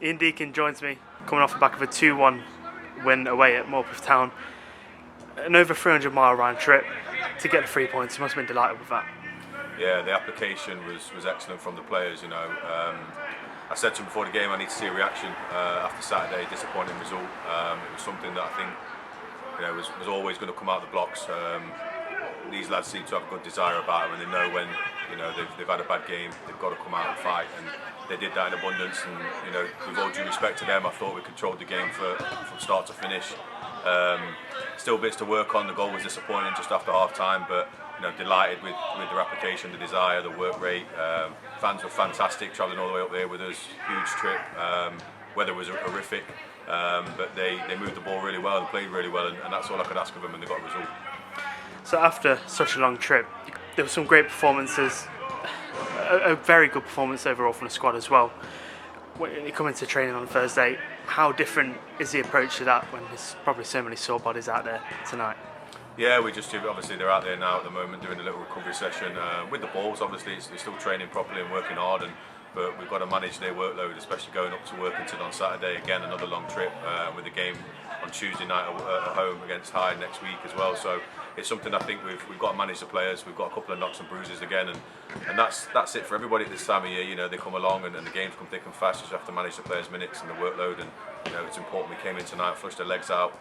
Ian Deakin joins me, coming off the back of a 2-1 win away at Morpeth Town. An over 300-mile round trip to get the 3 points. You must have been delighted with that. Yeah, the application was excellent from the players. I said to them before the game, I need to see a reaction after Saturday. Disappointing result. It was something that I think was always going to come out of the blocks. These lads seem to have a good desire about them, and they know when they've had a bad game, they've got to come out and fight, and they did that in abundance. And with all due respect to them, I thought we controlled the game from start to finish. Still bits to work on. The goal was disappointing just after half time, but delighted with their application, the desire, the work rate. Fans were fantastic, travelling all the way up there with us. Huge trip. Weather was horrific, but they moved the ball really well and played really well, and that's all I could ask of them, and they got a result. So after such a long trip, there were some great performances, a very good performance overall from the squad as well. When you come into training on Thursday, how different is the approach to that when there's probably so many sore bodies out there tonight? Yeah, obviously they're out there now at the moment doing a little recovery session with the balls. Obviously, they're still training properly and working hard, but we've got to manage their workload, especially going up to Workington on Saturday. Again, another long trip with a game on Tuesday night at home against Hyde next week as well. So it's something I think we've got to manage the players. We've got a couple of knocks and bruises again, and that's it for everybody at this time of year. They come along and the games come thick and fast. You just have to manage the players' minutes and the workload, and it's important. We came in tonight, flushed their legs out.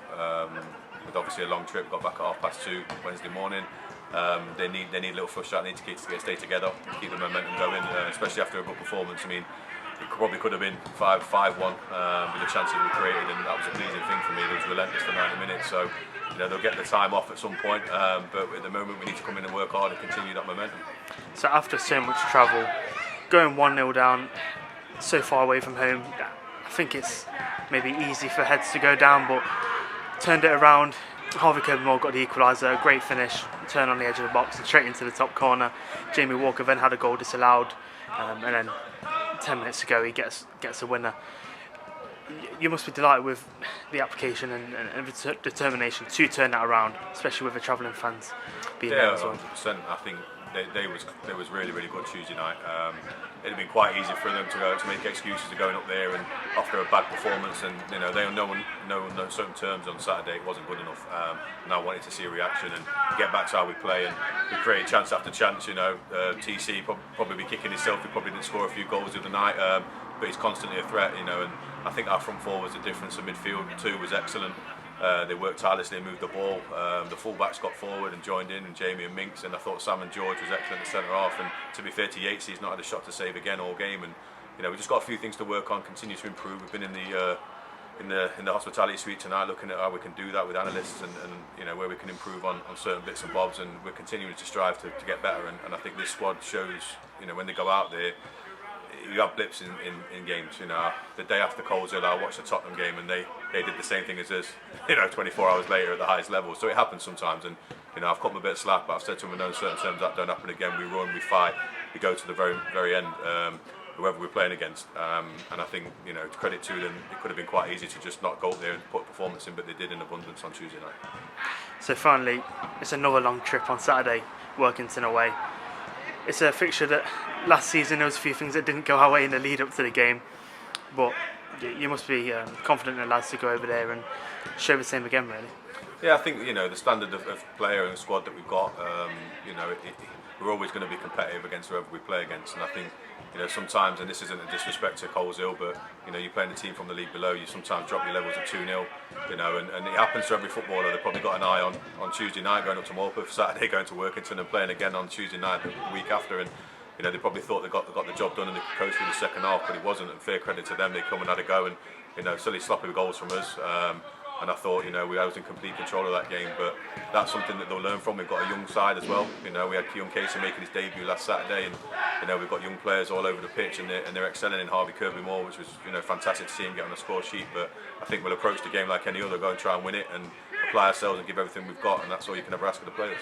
With obviously a long trip, got back at 2:30 Wednesday morning. They need a little flush out. They need to stay together, keep the momentum going, especially after a good performance. I mean, it probably could have been 5-1 with the chances we created, and that was a pleasing thing for me. It was relentless for 90 minutes, so they'll get the time off at some point. But at the moment, we need to come in and work hard and continue that momentum. So after so much travel, going 1-0 down, so far away from home, I think it's maybe easy for heads to go down, but turned it around. Harvey Kirby-Moore got the equaliser, great finish, turn on the edge of the box and straight into the top corner. Jamie Walker then had a goal disallowed, and then 10 minutes to go he gets a winner. You must be delighted with the application and the determination to turn that around, especially with the travelling fans being there as well. 100%. I think they was really, really good Tuesday night. It'd been quite easy for them to make excuses of going up there and after a bad performance, and they know on certain terms on Saturday it wasn't good enough. And I wanted to see a reaction and get back to how we play, and we created chance after chance. TC probably be kicking himself. He probably didn't score a few goals the other night, but he's constantly a threat. And I think our front four was the difference. The midfield too was excellent. They worked tirelessly and moved the ball. The full-backs got forward and joined in, and Jamie and Minks, and I thought Sam and George was excellent at centre-half. And to be fair to Yates, he's not had a shot to save again all game. And we just got a few things to work on, continue to improve. We've been in the hospitality suite tonight, looking at how we can do that with analysts and where we can improve on certain bits and bobs. And we're continuing to strive to get better. And I think this squad shows, when they go out there. You have blips in games. The day after Coleshill, I watched the Tottenham game, and they did the same thing as us. 24 hours later at the highest level. So it happens sometimes, and I've cut them a bit of slack, but I've said to them in no certain terms that don't happen again. We run, we fight, we go to the very end. Whoever we're playing against, and I think credit to them. It could have been quite easy to just not go up there and put a performance in, but they did in abundance on Tuesday night. So finally, it's another long trip on Saturday, Workington away. It's a fixture that last season there was a few things that didn't go our way in the lead up to the game, but you must be confident in the lads to go over there and show the same again, really. Yeah, I think the standard of player and squad that we've got. We're always going to be competitive against whoever we play against, and I think sometimes, and this isn't a disrespect to Coleshill, but you're playing a team from the league below. You sometimes drop your levels at 2-0, and it happens to every footballer. They've probably got an eye on Tuesday night going up to Morpeth, Saturday going to Workington, and playing again on Tuesday night the week after. And they probably thought they got the job done and they could coast through the second half, but it wasn't. And fair credit to them, they come and had a go, and silly sloppy goals from us. And I thought, I was in complete control of that game, but that's something that they'll learn from. We've got a young side as well. We had Keon Casey making his debut last Saturday, and we've got young players all over the pitch, and they're excelling in Harvey Kirby-Moore, which was fantastic to see him get on the score sheet. But I think we'll approach the game like any other, go and try and win it, and apply ourselves and give everything we've got, and that's all you can ever ask of the players.